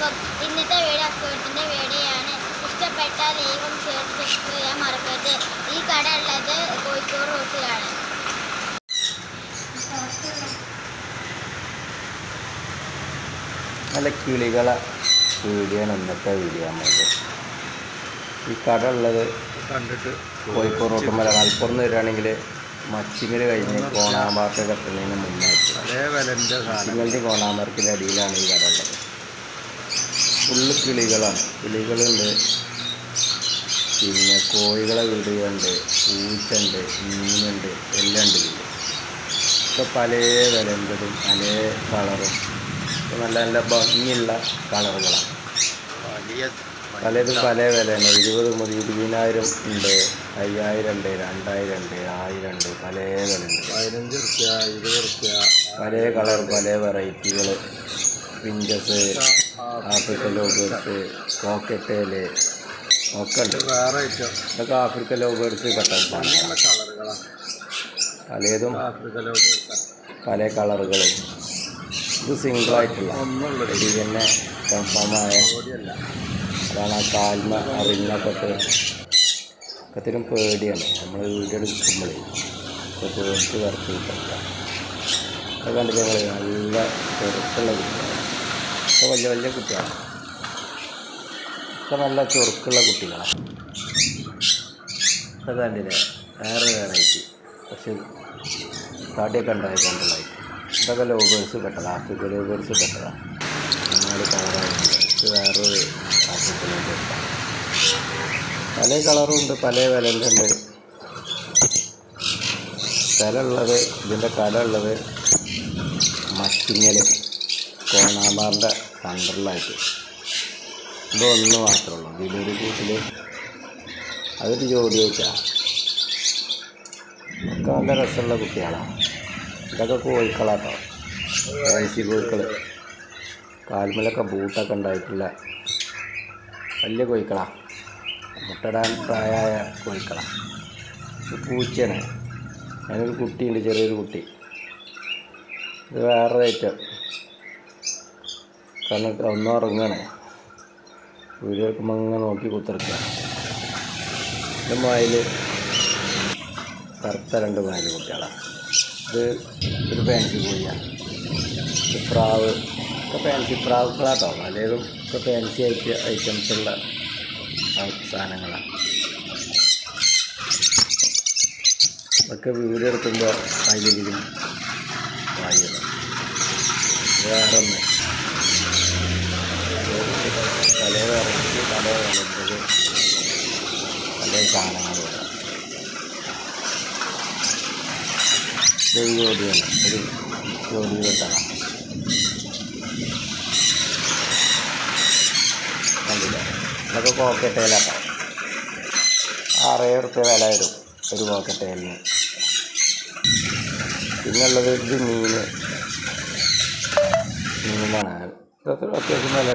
എല്ലാവർക്കും ഇന്നത്തെ വീഡിയോ അക്കൂട്ടത്തിൻ്റെ വീഡിയോയാണ്. ഇഷ്ടപ്പെട്ടാൽ ലൈക്കും ഷെയർ ചെയ്യാൻ മറക്കരുത്. ഈ കട ഉള്ളത് കോഴിക്കോട് റോട്ടിലാണ്. നല്ല കിളികളെ വീഡിയോ ആണ് ഇന്നത്തെ വീഡിയോ. നമുക്ക് ഈ കട ഉള്ളത് കണ്ടിട്ട് കോഴിക്കോട് റോട്ട് മലപ്പുറം വരികയാണെങ്കിൽ മച്ചിങ്ങൽ കഴിഞ്ഞ് കോണാമ്പാർക്ക് കെട്ടുന്നതിന് മുന്നായിട്ട് മച്ചിങ്ങലിൻ്റെ കോണാമ്പാർക്കിൻ്റെ അടിയിലാണ് ഈ കട ഉള്ളത്. ഫുള്ള് കിളികളാണ്. കിളികളുണ്ട്, പിന്നെ കോഴികളെ വീടുകളുണ്ട്, പൂച്ചുണ്ട്, മീനുണ്ട്, എല്ലാം ഉണ്ട്. ഇപ്പോൾ പല വിലൻ്റെതും പല കളറും നല്ല നല്ല ഭംഗിയുള്ള കളറുകളാണ്. പലതും പല വിലയാണ്. 20 മുതൽ 20,000 ഉണ്ട്, 5,000 ഉണ്ട്, 2,000 ഉണ്ട്, 1,000 ഉണ്ട്, പല വിലയുണ്ട്. 15 റുപ്യ, 20 റുപ്യ, പല കളർ, പല വെറൈറ്റികൾ. പിഞ്ചസ്, ആഫ്രിക്കൻ ലോബേർഡ്സ്, കോക്കറ്റേല് ഒക്കെ ഉണ്ട്. ഇതൊക്കെ ആഫ്രിക്കൻ ലോബേർഡ്സ് പെട്ടെന്ന് പലതും പല കളറുകളും. ഇത് സിംഗിളായിട്ടുള്ള ഇത് തന്നെ കൺഫേമായ അതാണ്. ആ കാൽമ അറിഞ്ഞൊക്കെ ഒക്കത്തിനും പേടിയാണ്. നമ്മൾ വീഡിയോ എടുക്കുമ്പോഴേ ഇപ്പോൾ പേടിച്ച് വരച്ച് കിട്ടില്ല. അത് കണ്ടില്ല ഞങ്ങൾ നല്ല ചെറുക്കുള്ള കുട്ടികളാണ്. ഇപ്പോൾ വലിയ വലിയ കുട്ടികളാണ്. ഒക്കെ നല്ല ചെറുക്കുള്ള കുട്ടികളാണ്. അത് കണ്ടില്ലേ വേറെ വെറൈറ്റി, പക്ഷെ തടിയൊക്കെ ഉണ്ടായി കൊണ്ടുള്ളതായിട്ട്. ഇതൊക്കെ ലോബേഴ്സ് പെട്ടതാണ്, ആഫ്രിക്കൻ ലോബേഴ്സ് പെട്ടതാണ്. എന്നാല് കളറായിട്ട് ഇത് വേറൊരു ആഫ്രിക്കൻ ലോബേഴ്സാണ്. പല കളറും ഉണ്ട്, പല വിലൻ്റെ ഉണ്ട്. സ്ഥലം ഉള്ളത്, ഇതിൻ്റെ കട ഉള്ളത് മച്ചിങ്ങൽ കോണാമ്പാറിൻ്റെ സെൻറ്ററിലായിട്ട്. ഇതൊന്ന് മാത്രമേ ഉള്ളൂ. ഇതിലൊരു കൂട്ടിൽ അതൊരു ജോഡി വെച്ചാൽ ഒക്കെ നല്ല രസമുള്ള കുട്ടികളാണ്. ഇതൊക്കെ കോഴിക്കളാട്ടോ, ഫാൻസി കോഴിക്കൾ. കാൽമലൊക്കെ ബൂട്ടൊക്കെ ഉണ്ടായിട്ടുള്ള വലിയ കോഴിക്കളാണ്. മുട്ടടാൻ പ്രായമായ കോഴിക്കളാണ്. ഇത് പൂച്ചയാണ്. അതിനൊരു കുട്ടിയുണ്ട്, ചെറിയൊരു കുട്ടി. ഇത് വേറൊരു ഐറ്റം. കാരണം ഒന്നും ഉറങ്ങണേ, വീഡിയോ എടുക്കുമ്പോൾ അങ്ങനെ നോക്കി കുത്തിറക്കുക. ഇത് മയിൽ, കറുത്ത 2 മയിൽ കുട്ടികളാണ്. ഇത് ഒരു ഫാൻസി കോഴിയാണ്. ഇത് പ്രാവ്, ഒക്കെ ഫാൻസി പ്രാവുകളാട്ടോ. പലതും ഒക്കെ ഫാൻസി ഐറ്റംസുള്ള സാധനങ്ങളാണ്. ഒക്കെ വീഡിയോ എടുക്കുമ്പോൾ അതിലും വായിക്കണം. വേറെ ഒന്ന് പല വെറൈറ്റി, പല വിലഞ്ഞത്, പല സാധനങ്ങളും. ഒരു ജോഡിയാണ്, ഒരു ജോഡി വെട്ടാണ്. കണ്ടില്ല, ഇതൊക്കെ കോക്കറ്റേലാട്ടോ. 6 റുപ്യ വില വരും ഒരു കോക്കറ്റേലിന്. പിന്നുള്ളത് ഇത് മീനാണ്. ഇതൊക്കെ അത്യാവശ്യം വില